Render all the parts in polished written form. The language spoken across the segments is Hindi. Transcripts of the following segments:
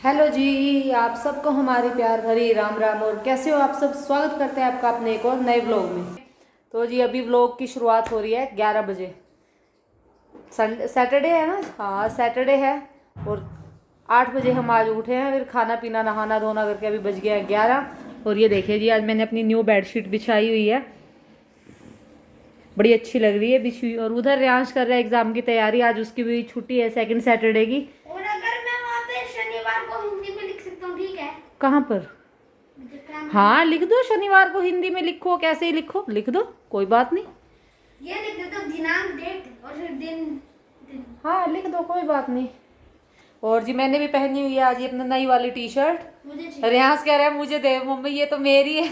हेलो जी, आप सबको हमारी प्यार भरी राम राम। और कैसे हो आप सब? स्वागत करते हैं आपका अपने एक और नए व्लॉग में। तो जी अभी व्लॉग की शुरुआत हो रही है 11 बजे। संडे सैटरडे है ना? हाँ सैटरडे है। और 8 बजे हम आज उठे हैं, फिर खाना पीना नहाना धोना करके अभी बज गया है 11। और ये देखिए जी, आज मैंने अपनी न्यू बेडशीट बिछाई हुई है, बड़ी अच्छी लग रही है बिछी हुई। और उधर रियांश कर रहा है एग्जाम की तैयारी, आज उसकी भी छुट्टी है सेकंड सैटरडे की। और अगर मैं वहाँ पे शनिवार को हिंदी में लिख सकता हूँ, ठीक है? कहाँ पर? हाँ लिख दो, शनिवार को हिंदी में लिखो, कैसे ही लिखो, लिख दो, कोई बात नहीं। ये लिख देता हूँ दिनांक, डेट और फिर दिन। हाँ लिख दो, कोई बात नहीं। और जी मैंने भी पहनी हुई है आज ये अपनी नई वाली टी शर्ट। मुझे रियांश कह रहा है मुझे दे मम्मी, ये तो मेरी है।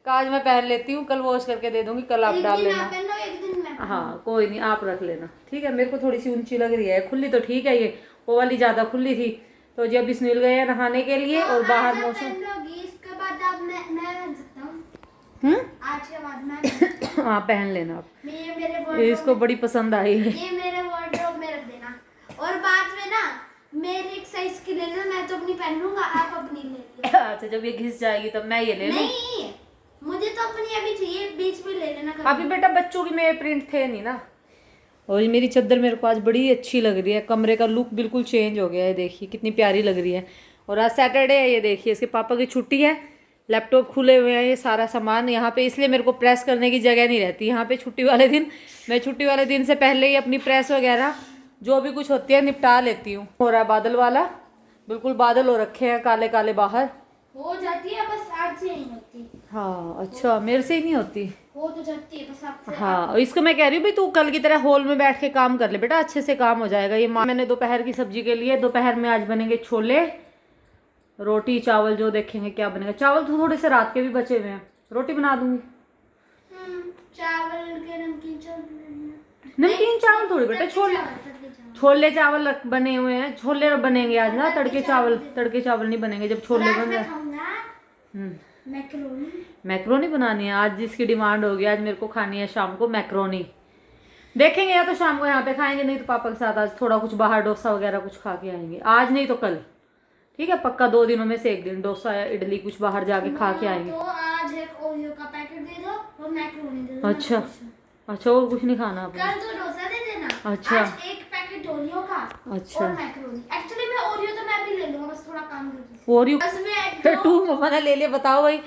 आज मैं पहन लेती हूँ, कल वॉश करके दे दूंगी, कल आप डाल लेना। एक दिन मैं हाँ कोई नहीं, आप रख लेना, ठीक है। मेरे को थोड़ी सी ऊंची लग रही है, खुली तो ठीक है, ये वो वाली ज्यादा खुली थी। तो जी अब बिस्मिल गए हैं नहाने के लिए। और बाहर मौसम इसके बाद अब मैं रख सकता हूँ। आज के बाद मैं हाँ पहन लेना आप, ये मेरे इसको बड़ी पसंद आई है। ये मेरे वार्डरोब में रख देना। और बाद में ना मेरी एक साइज की लेना, मैं तो अपनी पहन लूंगा, आप अपनी ले लो। अच्छा जब ये घिस जाएगी तब मैं ये ले लूं? नहीं, मुझे तो अपनी अभी चाहिए, बीच में ले लेना कभी। अभी बेटा बच्चों की मेरे प्रिंट थे नहीं ना। और ये मेरी चादर मेरे को आज बड़ी अच्छी लग रही है, कमरे का लुक बिल्कुल चेंज हो गया है, देखिए कितनी प्यारी लग रही है। और आज सैटरडे है, ये देखिए इसके पापा की छुट्टी है, लैपटॉप खुले हुए हैं, ये सारा सामान यहाँ पे, इसलिए मेरे को प्रेस करने की जगह नहीं रहती यहाँ पे छुट्टी वाले दिन। मैं छुट्टी वाले दिन से पहले ही अपनी प्रेस वगैरह जो भी कुछ होती है निपटा लेती हूँ। हो रहा है बादल वाला, बिल्कुल बादल हो रखे हैं काले काले बाहर। हो जाती है, बस आज से नहीं होती। हाँ अच्छा, मेरे से ही नहीं होती। हो तो जाती है, बस आपसे। हाँ और इसको मैं कह रही हूँ भाई तू कल की तरह हॉल में बैठ के काम कर ले बेटा, अच्छे से काम हो जाएगा। ये मैंने दोपहर की सब्जी के लिए, दोपहर में आज बनेंगे छोले, रोटी चावल, जो देखेंगे क्या बनेगा। चावल तो थोड़े से रात के भी बचे हुए हैं, रोटी बना दूंगी। चावल के नमकीन चावल। नमकीन चावल थोड़ी बेटा, छोले छोले चावल बने हुए हैं, छोले बनेंगे आज ना, तड़के चावल नहीं बनेंगे जब छोले बन जाए। मैक्रोनी बनानी है आज, जिसकी डिमांड होगी। आज मेरे को खानी है शाम को मैक्रोनी, देखेंगे या तो शाम को यहाँ पे खाएंगे, नहीं तो पापा के साथ आज थोड़ा कुछ बाहर डोसा वगैरह कुछ खा के आएंगे। आज नहीं तो कल, ठीक है पक्का 2 दिनों में से एक दिन डोसा या इडली कुछ बाहर जाके खा के आएंगे। तो आज एक ओरियो का पैकेट दे दो और मैक्रोनी दे दो। अच्छा अच्छा, और कुछ नहीं खाना आपने? कल तो डोसा दे देना। अच्छा आज एक पैकेट ओरियो का अच्छा। और मैक्रोनी। एक्चुअली मैं ओरियो तो मैं भी ले लूंगा, बस थोड़ा काम कर रही ओरियो बस मैं 2 मम्मा ने ले लिया, बताओ भाई।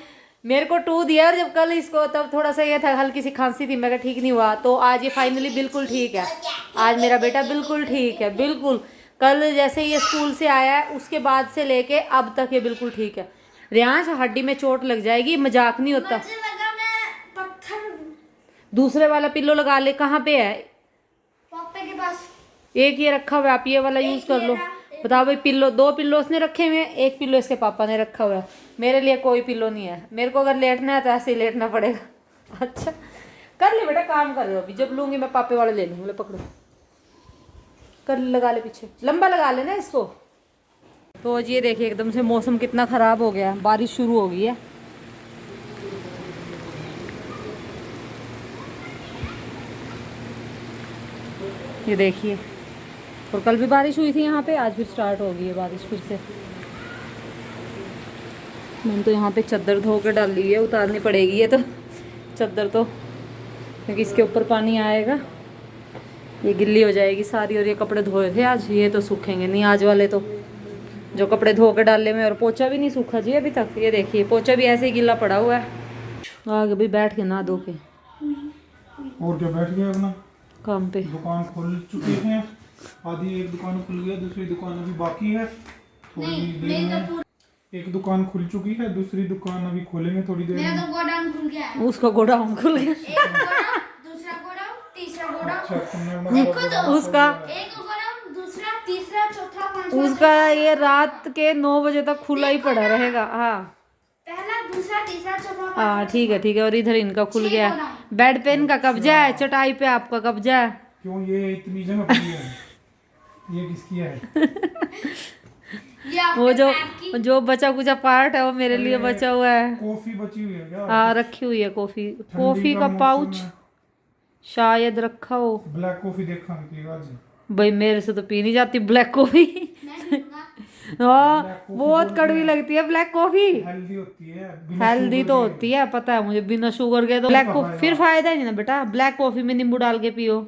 मेरे को 2 दिया, और जब कल इसको तब थोड़ा सा ये था, हल्की सी खांसी थी, मैं ठीक नहीं हुआ, तो आज ये फाइनली बिल्कुल ठीक है। आज मेरा बेटा बिल्कुल ठीक है, बिल्कुल। कल जैसे ये स्कूल से आया है उसके बाद से लेके अब तक ये बिल्कुल ठीक है। रियांश हड्डी में चोट लग जाएगी, मजाक नहीं होता। मुझे लगा मैं पत्थर। दूसरे वाला पिल्लो लगा ले, कहाँ पे है? पापा के पास एक ये रखा हुआ है, आप ये वाला यूज कर लो। बताओ भाई, पिल्लो 2 पिल्लो उसने रखे हुए हैं, एक पिल्लो इसके पापा ने रखा हुआ है। मेरे लिए कोई पिल्लो नहीं है, मेरे को अगर लेटना है तो ऐसे ही लेटना पड़ेगा। अच्छा कर ले बेटा, काम कर रहे हो अभी, जब लूंगी मैं पापे वाले ले लूंगी। पकड़ो, कर लगा ले, पीछे लंबा लगा लेना इसको। तो ये देखिए एकदम से मौसम कितना खराब हो गया, बारिश शुरू हो गई है। ये देखिए, और कल भी बारिश हुई थी यहाँ पे, आज फिर स्टार्ट हो गई है बारिश फिर से। मैंने तो यहाँ पे चादर धो के डाल ली है, उतारनी पड़ेगी ये तो चादर तो, क्योंकि इसके ऊपर पानी आएगा, ये गिल्ली हो जाएगी सारी। और ये कपड़े धोए थे आज, ये तो सूखेंगे नहीं आज वाले तो, जो कपड़े धो के डाले में। और पोछा भी नहीं सूखा जी अभी तक, ये देखिए पोछा भी ऐसे ही गिल्ला पड़ा हुआ है। आगे भी बैठ के ना धो के, और क्या बैठ गया अपना काम पे। दुकान खोल चुके हैं, आधी एक दुकान खुल गया, दूसरी दुकान अभी बाकी है थोड़ी देर में। एक दुकान खुल चुकी है, दूसरी दुकान अभी खोलेंगे थोड़ी देर मेरा में। तो गोडाउन खुल गया है। उसका गोडाउन खुल गया, एक गोडाउन, दूसरा गोडाउन, तीसरा गोडाउन। अच्छा, तुमने देखो तो उसका एक गोडाउन, दूसरा, तीसरा, चौथा, पांचवा। उसका ये रात के 9 बजे तक खुला ही पड़ा रहेगा। हाँ पहला, दूसरा, तीसरा, चौथा, हाँ ठीक है ठीक है। और इधर इनका खुल गया, बेड पे इनका कब्जा है, चटाई पे आपका कब्जा है। क्यों ये इतनी जगह पड़ी है? ये किसकी है? वो जो बचा कुचा पार्ट है वो मेरे लिए बचा हुआ है। कॉफी बची हुई है क्या? हाँ रखी हुई है कॉफी, ठंडी कॉफी का मौसम पाउच है। शायद रखा हो। ब्लैक कॉफी देखा आज। भाई मेरे से तो पी नहीं जाती ब्लैक कॉफी। हाँ बहुत कड़वी लगती है ब्लैक कॉफी। हेल्दी होती है, बिना हेल्दी शुगर तो के। होती है, पता है मुझे, बिना शुगर के तो ब्लैक हाँ, कॉफी फिर फायदा ही नहीं ना बेटा। ब्लैक कॉफी में नींबू डाल के पियो,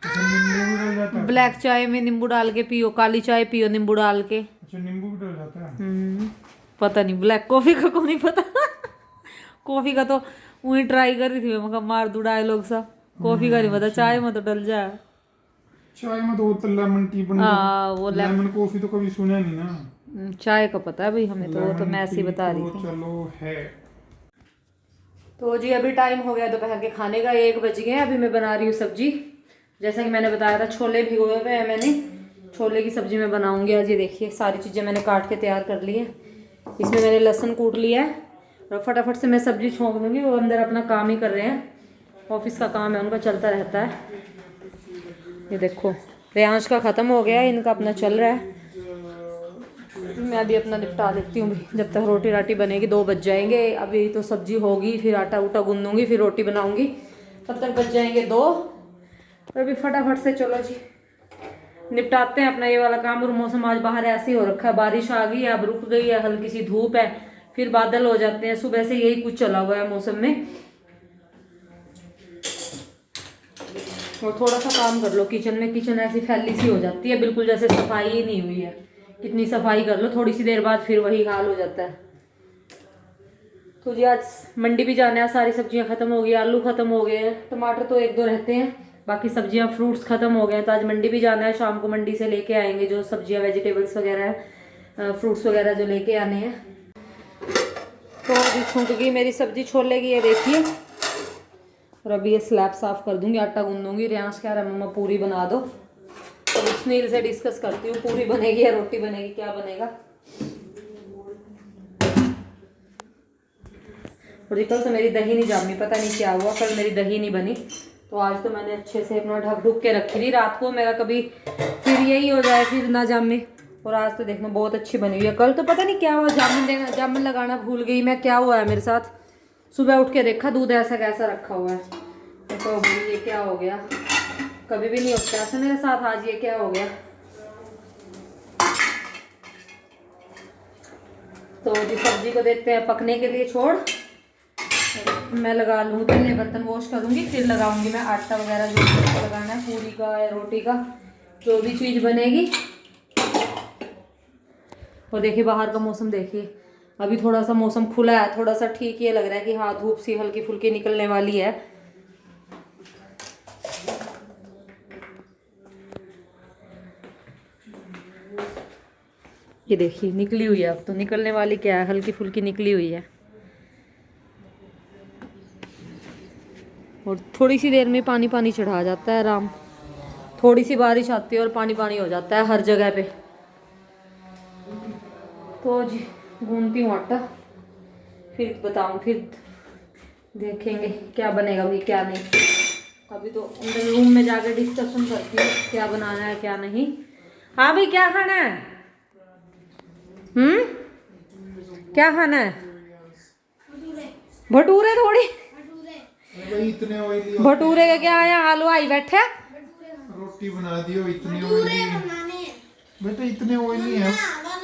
अच्छा नींबू भी डल जाता है? ब्लैक चाय में नींबू डाल के पियो, काली चाय पियो नींबू डाल के। अच्छा नींबू भी डल जाता है। पता नहीं, ब्लैक कॉफी का को नहीं पता। कॉफी का तो वही ट्राई कर रही थी मैं, मार दूं डायलॉग सा। कॉफी का नहीं पता, चाय में तो डल जाए। चाय में तो वो तो लेमन टी बन हाँ वो लेमन कॉफी तो कभी सुना नहीं ना। चाय का पता है भाई हमें, तो वो तो मैं ऐसे ही बता रही तो थी। चलो है। तो जी अभी टाइम हो गया दोपहर के खाने का, 1 बज गए। अभी मैं बना रही हूँ सब्जी। जैसा कि मैंने बताया था, छोले भिगोए हुए हैं मैंने, छोले की सब्जी मैं बनाऊंगी आज। ये देखिए सारी चीज़ें मैंने काट के तैयार कर ली है। इसमें मैंने लहसुन कूट लिया है और फटाफट से मैं सब्जी छोंक दूँगी। वो अंदर अपना काम ही कर रहे हैं, ऑफिस का काम है उनका, चलता रहता है। ये देखो रेयांश का ख़त्म हो गया, इनका अपना चल रहा है। मैं अभी अपना निपटा देती हूँ भाई, जब तक रोटी राटी बनेगी 2 बज जाएंगे। अभी तो सब्जी होगी, फिर आटा उटा गूंदूंगी, फिर रोटी बनाऊंगी, तब तक बज जाएंगे 2। तो अभी फटाफट से चलो जी निपटाते हैं अपना ये वाला काम। और मौसम आज बाहर ऐसे ही हो रखा है, बारिश आ गई है, अब रुक गई है, हल्की सी धूप है, फिर बादल हो जाते हैं। सुबह से यही कुछ चला हुआ है मौसम में। और थोड़ा सा काम कर लो किचन में, किचन ऐसी फैली सी हो जाती है, बिल्कुल जैसे सफाई ही नहीं हुई है। कितनी सफाई कर लो, थोड़ी सी देर बाद फिर वही हाल हो जाता है। तो जी आज मंडी भी जाना है, सारी सब्जियां खत्म हो गई, आलू खत्म हो गए हैं, टमाटर तो 1-2 रहते हैं, बाकी सब्जियां फ्रूट्स खत्म हो गए हैं। तो आज मंडी भी जाना है, शाम को मंडी से लेके आएंगे जो सब्जियां वेजिटेबल्स वगैरह है, फ्रूट्स वगैरह जो लेके आने हैं। तो अभी छूट गई मेरी सब्जी छोले की, ये देखिए। और अभी ये स्लैब साफ कर दूंगी, आटा गूंदूंगी। रेयांश कह रहा है मम्मा पूरी बना दो, तो सुनील से डिस्कस करती हूँ पूरी बनेगी या रोटी बनेगी, क्या बनेगा। और कल तो मेरी दही नहीं जामी, पता नहीं क्या हुआ, कल मेरी दही नहीं बनी। तो आज तो मैंने अच्छे से अपना ढक ढुक के रखी थी रात को, मेरा कभी फिर यही हो जाए फिर ना जामे। और आज तो देखना बहुत अच्छी बनी हुई है। कल तो पता नहीं क्या हुआ, जामुन लगाना भूल गई मैं, क्या हुआ है मेरे साथ। सुबह उठ के देखा दूध ऐसा कैसा रखा हुआ है, तो ये क्या हो गया, कभी भी नहीं होता ऐसा मेरे साथ, आज ये क्या हो गया। तो जी सब्जी को देखते हैं पकने के लिए छोड़, मैं लगा लूँ, पहले बर्तन वॉश करूँगी, फिर लगाऊंगी मैं आटा वगैरह जो लगाना है, पूरी का या रोटी का जो भी चीज़ बनेगी। और देखिए बाहर का मौसम देखिए, अभी थोड़ा सा मौसम खुला है, थोड़ा सा ठीक ये लग रहा है कि हाँ धूप सी हल्की फुल्की निकलने वाली है। ये देखिए निकली हुई है, अब तो निकलने वाली क्या है, हल्की फुल्की निकली हुई है। और थोड़ी सी देर में पानी पानी चढ़ा जाता है आराम, थोड़ी सी बारिश आती है और पानी पानी हो जाता है हर जगह पे। तो जी गूंदती हूँ आटा, फिर बताऊँ, फिर देखेंगे क्या बनेगा भाई क्या नहीं। अभी तो अंदर रूम में जाकर डिस्कशन करती हूँ क्या बनाना है क्या नहीं। हाँ भाई क्या खाना है, क्या खाना है? भटूरे थोड़ी, इतने ऑयली भटूरे का क्या है, हलवाई बैठे रोटी बना दियो, इतने ऑयली बेटा, इतने ऑयली है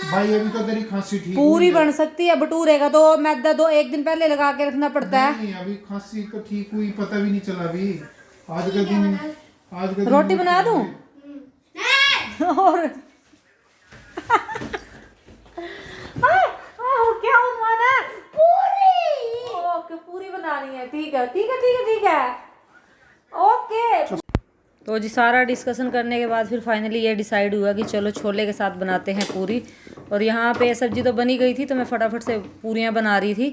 भाई। अभी तो तेरी खांसी ठीक पूरी बन सकती है, भटूरे का तो मैदा 1 दिन पहले लगा के रखना पड़ता है। नहीं अभी खांसी तो ठीक हुई, पता भी नहीं चला अभी। आज का दिन रोटी बना दूं और क्या बनवाना है? पूरी। ओके पूरी बनानी है, ठीक है ठीक है ठीक है ठीक है ओके। तो जी सारा डिस्कशन करने के बाद फिर फाइनली ये डिसाइड हुआ कि चलो छोले के साथ बनाते हैं पूरी। और यहाँ पे सब्जी तो बनी गई थी, तो मैं फटाफट से पूरियाँ बना रही थी,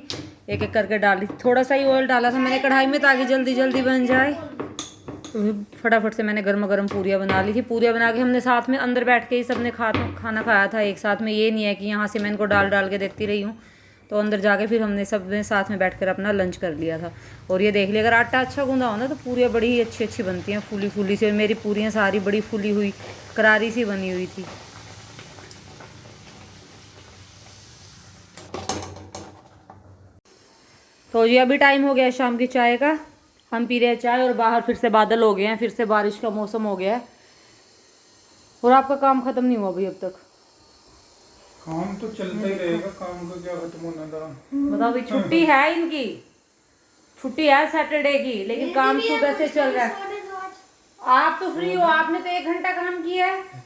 एक एक करके डाल रही थी। थोड़ा सा ही ऑयल डाला था मैंने कढ़ाई में ताकि जल्दी जल्दी बन जाए। तो फटाफट से मैंने गर्मा गर्म पूरियाँ बना ली थी। पूरियाँ बना के हमने साथ में अंदर बैठ के ही सबने खाना खाया था एक साथ में। ये नहीं है कि यहाँ से मैं इनको डाल डाल के देखती रही हूँ, तो अंदर जाके फिर हमने सब ने साथ में बैठकर अपना लंच कर लिया था। और ये देख लिया, अगर आटा अच्छा गूंदा हो ना तो पूरियाँ बड़ी ही अच्छी अच्छी बनती हैं, फूली फूली सी। और मेरी पूरियाँ सारी बड़ी फूली हुई करारी सी बनी हुई थी। तो जी अभी टाइम हो गया शाम की चाय का, हम पी रहे हैं चाय। और बाहर फिर से बादल हो गए हैं, फिर से बारिश का मौसम हो गया है। और आपका काम ख़त्म नहीं हुआ अभी अब तक? काम तो चलता ही रहेगा, काम का क्या खत्म होना था। बताओ भाई, छुट्टी है इनकी, छुट्टी है सैटरडे की, लेकिन काम सुबह से चल रहा है। आप तो फ्री हो, आपने तो 1 घंटा काम किया है।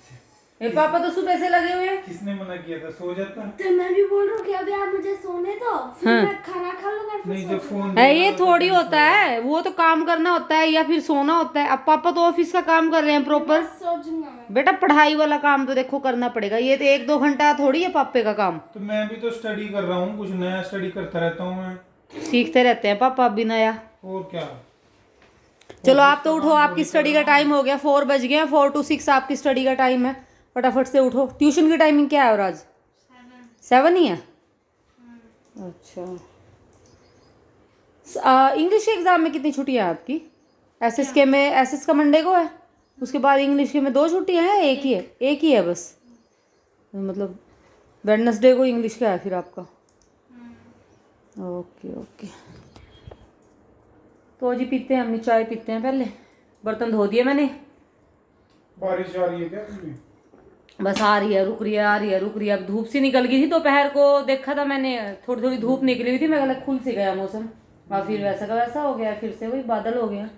ये पापा तो सुबह से लगे हुए हैं। किसने मना किया था? सो जाता। तो मैं भी बोल रहा हूँ कि अभी आप मुझे सोने दो, फिर मैं खाना खा लूंगा, फिर नहीं, सो जब फोन है ये थोड़ी होता है, वो तो काम करना होता है या फिर सोना होता है। अब पापा तो ऑफिस का काम कर रहे हैं प्रॉपर। सो जाऊंगा मैं। बेटा पढ़ाई वाला काम तो देखो करना पड़ेगा, ये तो 1-2 घंटा थोड़ी है पापे का काम। तो मैं भी तो स्टडी कर रहा हूँ, कुछ नया स्टडी करता रहता हूँ मैं। सीखते रहते हैं पापा अभी नया। और क्या। चलो आप तो उठो, आपकी स्टडी का टाइम हो गया, 4 बज गए हैं, 4 to 6 आपकी स्टडी का टाइम है। फटाफट से उठो। ट्यूशन की टाइमिंग क्या है और आज? 7 ही है। अच्छा, इंग्लिश के एग्जाम में कितनी छुट्टियां हैं आपकी? एसएस के में, एसएस का मंडे को है, उसके बाद इंग्लिश के में 2 छुट्टियां हैं, एक ही है? एक ही है बस, मतलब वेडनेसडे को इंग्लिश का है फिर आपका। ओके ओके, तो जी पीते हैं, हमने चाय पीते हैं पहले। बर्तन धो दिए मैंने। बारिश आ रही है क्या तुम्हें? बस आ रही है, रुक रही है, आ रही है, रुक रही है। अब धूप सी निकल गई थी दोपहर को, देखा था मैंने, थोड़ी थोड़ी धूप निकली हुई थी, मैं गलत खुल से गया मौसम, और फिर वैसा का वैसा हो गया, फिर से वही बादल हो गया,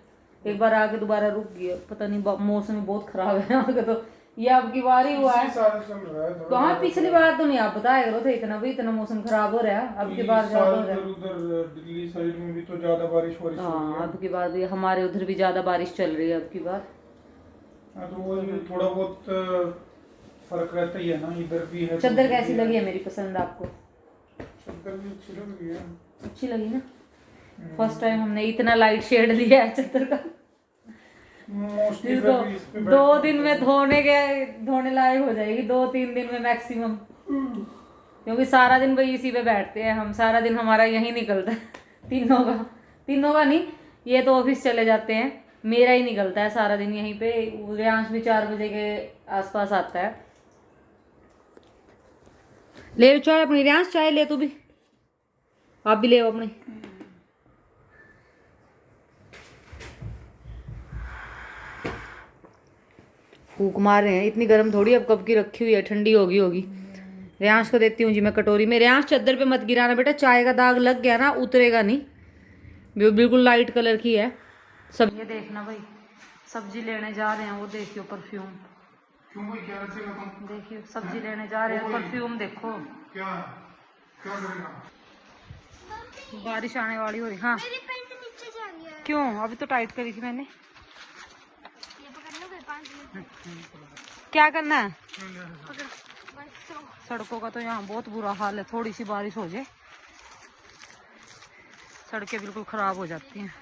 एक बार आके दोबारा रुक गया। पता नहीं, मौसम बहुत खराब है यहाँ का, तो ये अब की बार ही हुआ है। तो हाँ, पिछली बार तो नहीं आप बताया करो थे, इतना भी इतना मौसम खराब हो रहा है, अब की बार ज्यादा हो रहा है। उधर दिल्ली साइड में भी तो ज्यादा बारिश हो रही है। हाँ, अब की बार भी हमारे उधर भी ज्यादा बारिश चल रही है अब की बार। तो वो थोड़ा बहुत फर्क रहता ही है ना, इधर भी है। चादर कैसी लगी है मेरी पसंद आपको? चादर भी अच्छी लग रही है। अच्छी लगी ना? फर्स्ट टाइम हमने इतना लाइट शेड लिया है चादर का। मोस्टली तो 2 दिन में धोने लायक हो जाएगी, 2-3 दिन में मैक्सिमम, क्योंकि सारा दिन भाई इसी पे बैठते हैं हम, सारा दिन हमारा यही निकलता है तीनों का नहीं, ये तो ऑफिस चले जाते हैं, मेरा ही निकलता है सारा दिन यहीं पे। रियांश भी 4 बजे के आसपास आता है। ले चाय अपनी, रियांश चाय ले तू भी, आप भी ले आओ अपनी। फूक मार रहे हैं, इतनी गर्म थोड़ी, अब कब की रखी हुई है, ठंडी होगी। रियांश को देती हूँ जी मैं कटोरी में। रियांश चादर पे मत गिराना बेटा, चाय का दाग लग गया ना उतरेगा नहीं, बिल्कुल लाइट कलर की है। सब ये देखना भाई, सब्जी लेने जा रहे हैं, वो देखियो परफ्यूम, क्यों भाई, क्या रचेगा तुम? देखियो सब्जी लेने जा रहे हैं, परफ्यूम देखो। क्या करेगा? बारिश आने वाली हो रही। हाँ, मेरी पैंट नीचे जा रही है। क्यों? अभी तो टाइट करी थी मैंने। ये पकड़ लो, 5 मिनट। क्या करना है? पकड़, बस तो। सड़कों का तो यहाँ बहुत बुरा हाल है, थोड़ी सी बारिश हो जाए सड़कें बिल्कुल खराब हो जाती हैं,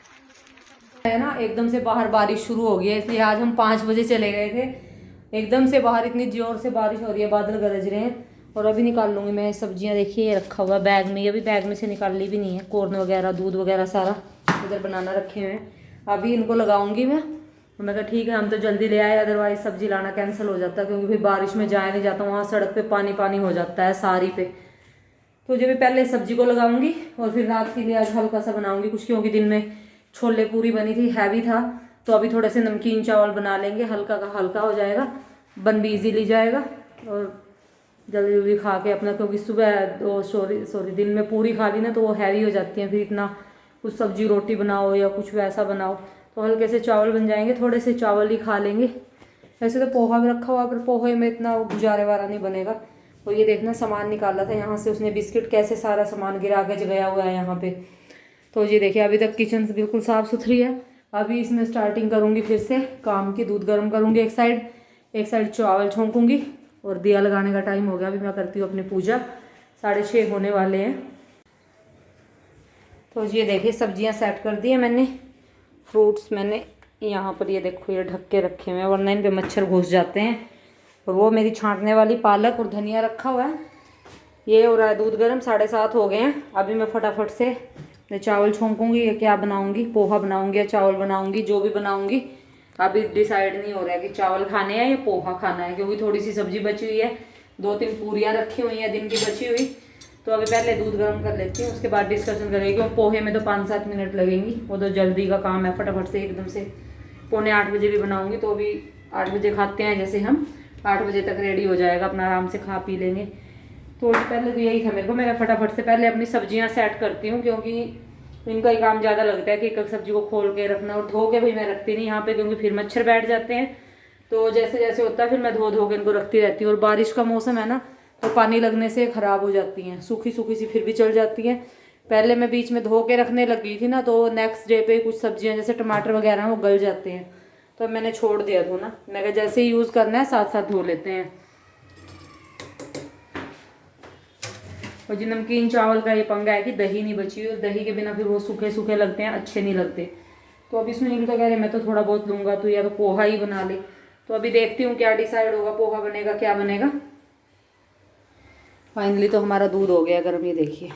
है ना। एकदम से बाहर बारिश शुरू हो गई है, इसलिए आज हम 5 बजे चले गए थे। एकदम से बाहर इतनी जोर से बारिश हो रही है, बादल गरज रहे हैं। और अभी निकाल लूँगी मैं सब्जियां, देखिए ये रखा हुआ बैग में, ये भी बैग में से निकाली भी नहीं है, कॉर्न वगैरह, दूध वगैरह सारा इधर बनाना रखे हुए हैं। अभी इनको लगाऊंगी मैं कहा ठीक है, हम तो जल्दी ले आए, अदरवाइज सब्जी लाना कैंसिल हो जाता, क्योंकि फिर बारिश में जाया नहीं जाता, वहाँ सड़क पे पानी पानी हो जाता है सारी पे। तो जब पहले सब्जी को लगाऊंगी और फिर रात के लिए आज हल्का सा बनाऊंगी कुछ, क्योंकि दिन में छोले पूरी बनी थी, हैवी था, तो अभी थोड़े से नमकीन चावल बना लेंगे, हल्का का हल्का हो जाएगा, बन भी ईजीली जाएगा और जल्दी जल्दी खा के अपना, क्योंकि सुबह सॉरी दिन में पूरी खा ली ना तो वो हैवी हो जाती हैं, फिर इतना कुछ सब्जी रोटी बनाओ या कुछ वैसा बनाओ, तो हल्के से चावल बन जाएंगे, थोड़े से चावल ही खा लेंगे। वैसे तो पोहा भी रखा हुआ, पर पोहे में इतना गुजारे वाला नहीं बनेगा। और ये देखना सामान निकाला था यहाँ से उसने, बिस्किट कैसे सारा सामान गिरा के गया हुआ है यहाँ पे। तो ये देखिए अभी तक किचन बिल्कुल साफ़ सुथरी है। अभी इसमें स्टार्टिंग करूँगी फिर से काम की, दूध गर्म करूँगी एक साइड चावल छोंकूँगी, और दिया लगाने का टाइम हो गया। अभी मैं करती हूँ अपनी पूजा, 6:30 होने वाले हैं। तो ये देखिए सब्जियाँ सेट कर दी है मैंने, फ्रूट्स मैंने यहाँ पर ये देखो ये ढक के रखे हुए हैं, वरना इन पे मच्छर घुस जाते हैं। और वो मेरी छांटने वाली पालक और धनिया रखा हुआ है। ये हो रहा है दूध गर्म, 7:30 हो गए हैं। अभी मैं फटाफट से चावल छोंकूँगी या क्या बनाऊँगी, पोहा बनाऊँगी या चावल बनाऊँगी, जो भी बनाऊँगी अभी डिसाइड नहीं हो रहा है कि चावल खाने हैं या पोहा खाना है, क्योंकि थोड़ी सी सब्जी बची हुई है, 2-3 पूरियाँ रखी हुई हैं दिन की बची हुई। तो अभी पहले दूध गर्म कर लेती हूँ, उसके बाद डिस्कशन करेंगे, क्योंकि पोहे में तो 5-7 मिनट लगेंगी, वो तो जल्दी का काम है, फटाफट से एकदम से 7:45 बजे भी बनाऊँगी, तो अभी 8 बजे खाते हैं जैसे हम, 8 बजे तक रेडी हो जाएगा, अपना आराम से खा पी लेंगे। तो पहले तो यही था मेरे को, मैं फटाफट से पहले अपनी सब्जियां सेट करती हूँ, क्योंकि इनका ही काम ज़्यादा लगता है कि एक एक सब्जी को खोल के रखना, और धो के भाई मैं रखती नहीं यहाँ पे, क्योंकि फिर मच्छर बैठ जाते हैं। तो जैसे जैसे होता है फिर मैं धो के इनको रखती रहती हूँ। और बारिश का मौसम है ना, तो पानी लगने से ख़राब हो जाती हैं, सूखी सूखी सी फिर भी चल जाती हैं। पहले मैं बीच में धो के रखने लगी थी ना, तो नेक्स्ट डे पे कुछ सब्जियां जैसे टमाटर वगैरह वो गल जाते हैं, तो मैंने छोड़ दिया था ना। मैं कहा जैसे ही यूज़ करना है साथ साथ धो लेते हैं। और जी नमकीन चावल का ये पंगा है कि दही नहीं बची, और दही के बिना फिर वो सूखे सूखे लगते हैं, अच्छे नहीं लगते। तो अब इसमें तो कह रहे मैं तो थोड़ा बहुत लूँगा, तो या तो पोहा ही बना ले। तो अभी देखती हूँ क्या डिसाइड होगा, पोहा बनेगा क्या बनेगा। फाइनली तो हमारा दूध हो गया गर्म, ये देखिए।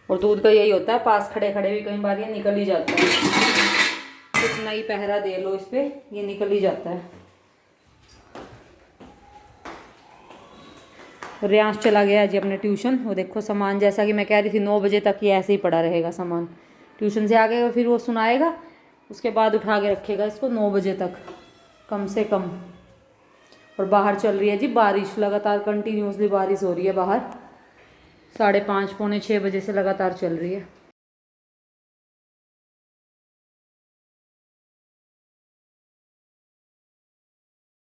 और दूध का यही होता है, पास खड़े खड़े भी कई बार ये निकल ही जाता है, कितना ही पहरा दे लो इस पर, ये निकल ही जाता है। रियांश चला गया जी अपने ट्यूशन। वो देखो सामान, जैसा कि मैं कह रही थी 9 बजे तक ये ऐसे ही पड़ा रहेगा सामान। ट्यूशन से आ गए फिर वो सुनाएगा, उसके बाद उठा के रखेगा इसको 9 बजे तक कम से कम। और बाहर चल रही है जी बारिश, लगातार कंटिन्यूसली बारिश हो रही है बाहर, 5:30 पौने 6 बजे से लगातार चल रही है।